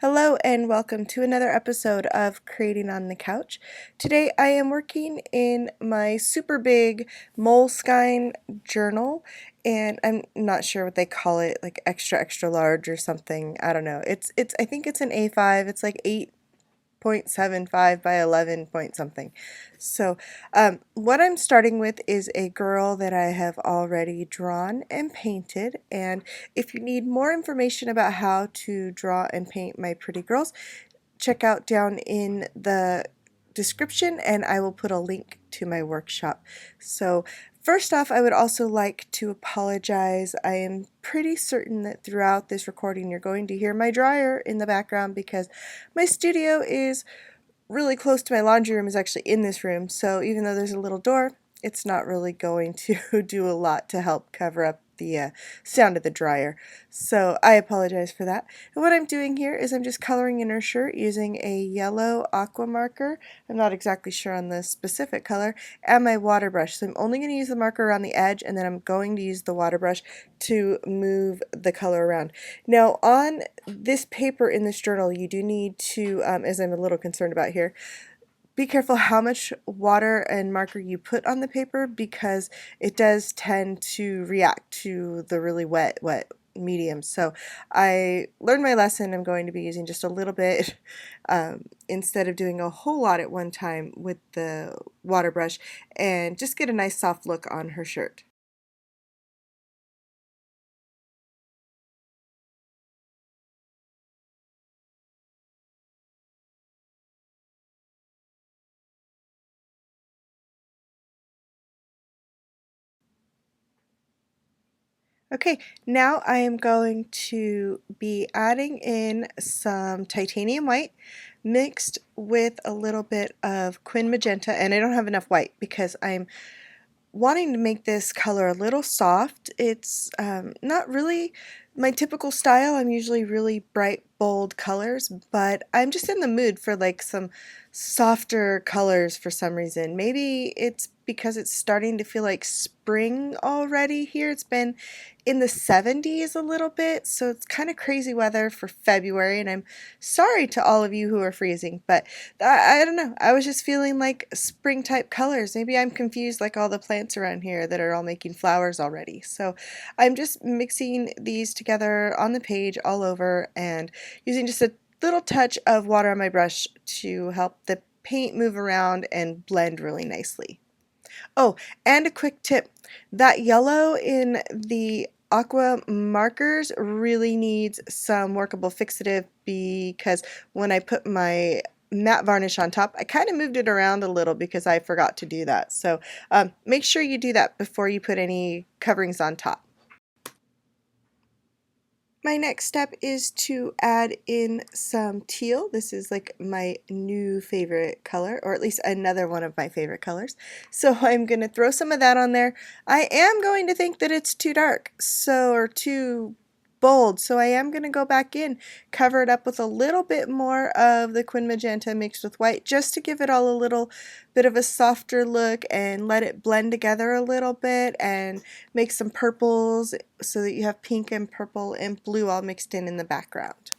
Hello and welcome to another episode of Creating on the Couch. Today I am working in my super big Moleskine journal, and I'm not sure what they call it, like extra large or something. I don't know. It's I think it's an A5. It's like 8.75 by 11 point something. So what I'm starting with is a girl that I have already drawn and painted, and if you need more information about how to draw and paint my pretty girls, check out down in the description and I will put a link to my workshop. So first off, I would also like to apologize. I am pretty certain that throughout this recording you're going to hear my dryer in the background because my studio is really close to my laundry room, is actually in this room, so even though there's a little door, it's not really going to do a lot to help cover up the sound of the dryer. So I apologize for that. And what I'm doing here is I'm just coloring in her shirt using a yellow aqua marker. I'm not exactly sure on the specific color, and my water brush. So I'm only going to use the marker around the edge, and then I'm going to use the water brush to move the color around. Now on this paper in this journal, you do need to, as I'm a little concerned about here, be careful how much water and marker you put on the paper because it does tend to react to the really wet medium. So I learned my lesson. I'm going to be using just a little bit instead of doing a whole lot at one time with the water brush, and just get a nice soft look on her shirt. Okay, now I am going to be adding in some titanium white mixed with a little bit of quin magenta, and I don't have enough white because I'm wanting to make this color a little soft. It's not really my typical style. I'm usually really bright, bold colors, but I'm just in the mood for like some softer colors for some reason. Maybe it's because it's starting to feel like spring already here. It's been in the 70s a little bit, so it's kind of crazy weather for February, and I'm sorry to all of you who are freezing, but I don't know. I was just feeling like spring type colors. Maybe I'm confused like all the plants around here that are all making flowers already. So I'm just mixing these together on the page all over and using just a little touch of water on my brush to help the paint move around and blend really nicely. Oh, and a quick tip. That yellow in the aqua markers really needs some workable fixative because when I put my matte varnish on top, I kind of moved it around a little because I forgot to do that. So make sure you do that before you put any coverings on top. My next step is to add in some teal. This is like my new favorite color, or at least another one of my favorite colors. So I'm going to throw some of that on there. I am going to think that it's too dark, or too bold, so I am going to go back in, cover it up with a little bit more of the quin magenta mixed with white, just to give it all a little bit of a softer look and let it blend together a little bit, and make some purples so that you have pink and purple and blue all mixed in the background.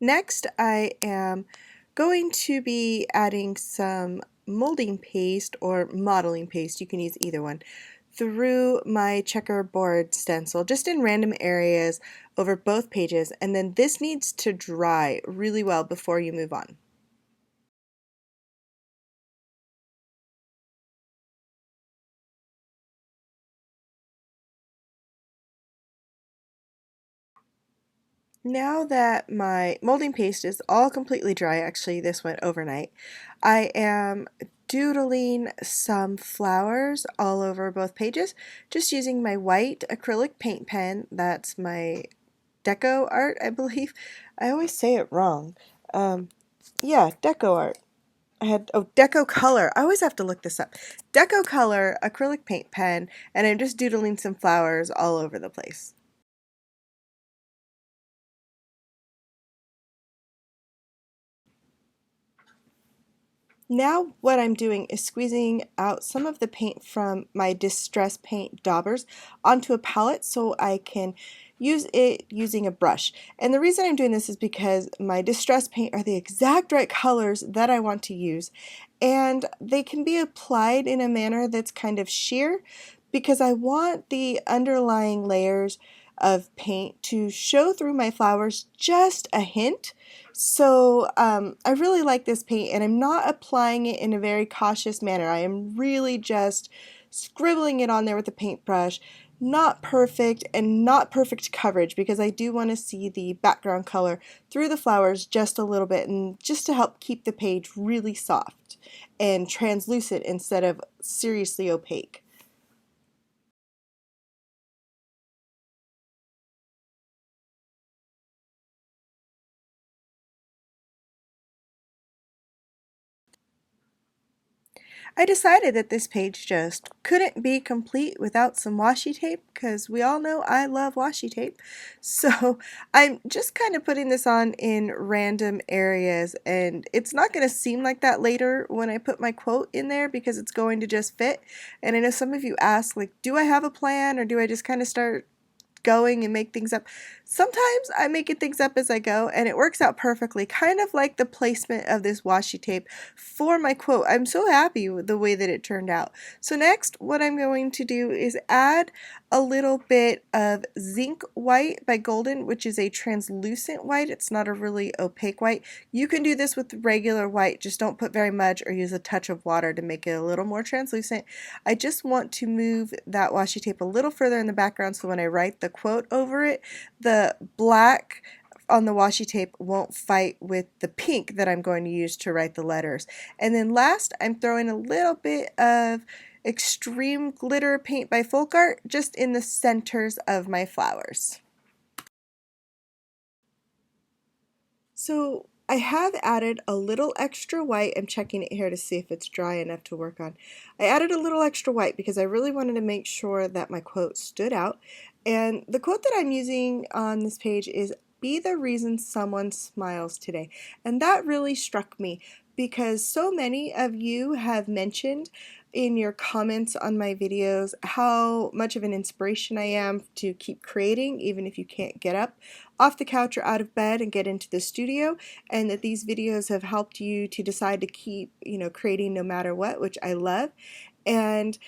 Next, I am going to be adding some molding paste or modeling paste, you can use either one, through my checkerboard stencil, just in random areas over both pages, and then this needs to dry really well before you move on. Now that my molding paste is all completely dry, actually this went overnight, I am doodling some flowers all over both pages, just using my white acrylic paint pen. That's my Deco Art, I believe. I always say it wrong. Um, yeah, Deco Art. Deco Color. I always have to look this up. Deco Color acrylic paint pen, and I'm just doodling some flowers all over the place. Now what I'm doing is squeezing out some of the paint from my Distress Paint daubers onto a palette so I can use it using a brush. And the reason I'm doing this is because my Distress Paint are the exact right colors that I want to use, and they can be applied in a manner that's kind of sheer because I want the underlying layers of paint to show through my flowers just a hint. So I really like this paint, and I'm not applying it in a very cautious manner. I am really just scribbling it on there with a paintbrush. Not perfect and not perfect coverage because I do want to see the background color through the flowers just a little bit, and just to help keep the page really soft and translucent instead of seriously opaque. I decided that this page just couldn't be complete without some washi tape because we all know I love washi tape. So I'm just kind of putting this on in random areas, and it's not going to seem like that later when I put my quote in there because it's going to just fit. And I know some of you ask, like, do I have a plan or do I just kind of start going and make things up? Sometimes I'm making things up as I go, and it works out perfectly, kind of like the placement of this washi tape for my quote. I'm so happy with the way that it turned out. So next, what I'm going to do is add a little bit of zinc white by Golden, which is a translucent white. It's not a really opaque white. You can do this with regular white, just don't put very much or use a touch of water to make it a little more translucent. I just want to move that washi tape a little further in the background so when I write the quote over it, the black on the washi tape won't fight with the pink that I'm going to use to write the letters. And then last, I'm throwing a little bit of extreme glitter paint by Folk Art just in the centers of my flowers. So I have added a little extra white. I'm checking it here to see if it's dry enough to work on. I added a little extra white because I really wanted to make sure that my quote stood out. And the quote that I'm using on this page is, "Be the reason someone smiles today." And that really struck me because so many of you have mentioned in your comments on my videos how much of an inspiration I am to keep creating even if you can't get up off the couch or out of bed and get into the studio, and that these videos have helped you to decide to keep, creating no matter what, which I love. And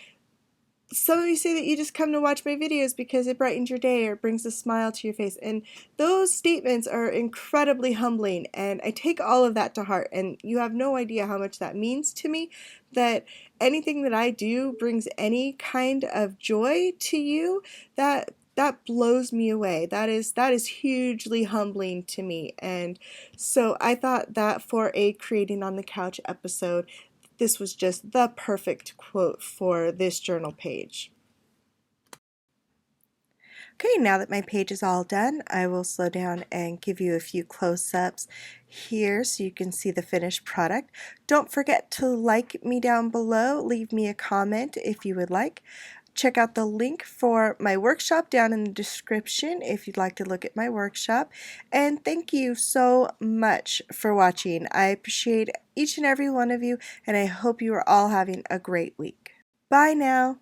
some of you say that you just come to watch my videos because it brightens your day or brings a smile to your face, and those statements are incredibly humbling, and I take all of that to heart, and you have no idea how much that means to me, that anything that I do brings any kind of joy to you. That blows me away. That is hugely humbling to me. And so I thought that for a Creating on the Couch episode, this was just the perfect quote for this journal page. Okay, now that my page is all done, I will slow down and give you a few close-ups here so you can see the finished product. Don't forget to like me down below, leave me a comment if you would like. Check out the link for my workshop down in the description if you'd like to look at my workshop. And thank you so much for watching. I appreciate each and every one of you, and I hope you are all having a great week. Bye now.